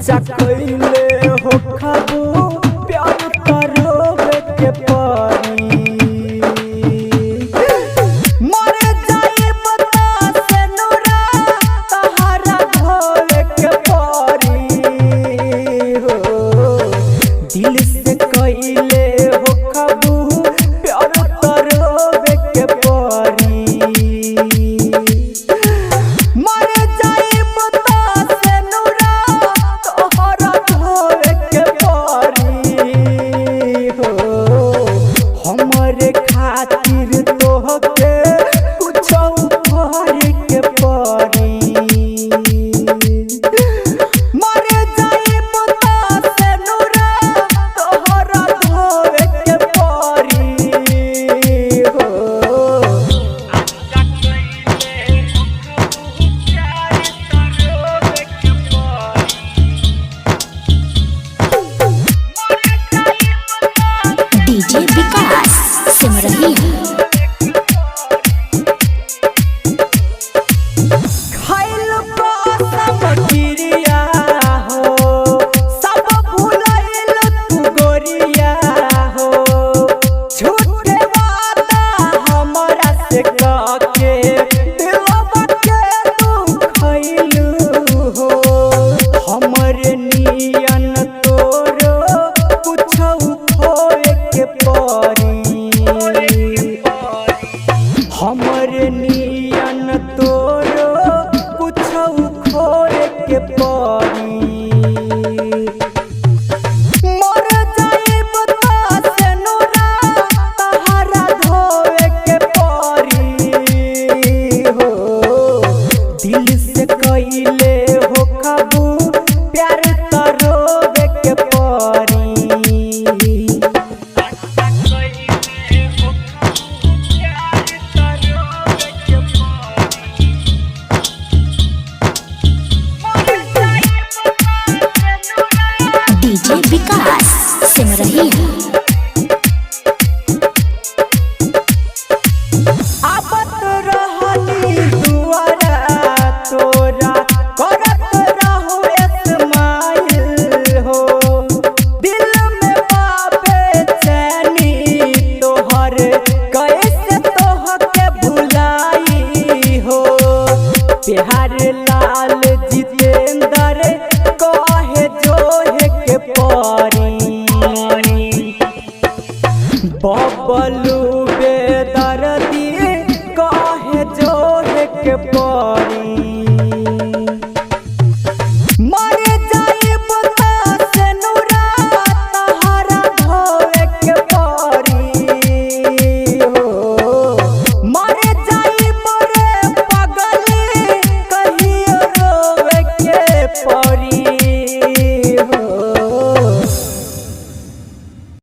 अच्छा कइले हो खबू प्यार करोगे के पारी मर जाए बता से नूरा तहरा धोवे के पारी हो दिल से कइले हो खबू प्यार करोगे के पारी खातिर तोहके कुछो करे के पड़ी मर जाए बता से नूरा तोहरा धोवे के पड़ी हो डीजे विकास सिमरही खाइल कसम क्रिया हो सब भुलाइल तू गोरिया हो झूठे वादा हमरा से कके दिलवा के तू खइलू हो हमरे नियन तोरो कुछो खोए के पड़ी हमरे नियन तोरो कुछो खोए के पड़ी मर जाए बता से नूरा तहरा धोवे के पड़ी हो दिल से कइले हो खबू प्यार करोगे के पड़ी डीजे विकास सिमरही आबत रहनी दुआरा तोरा करत रहू इस्माइल हो दिल में बाबे चैनी तोहर कैसे तोहके भुलाई हो प्यार लाल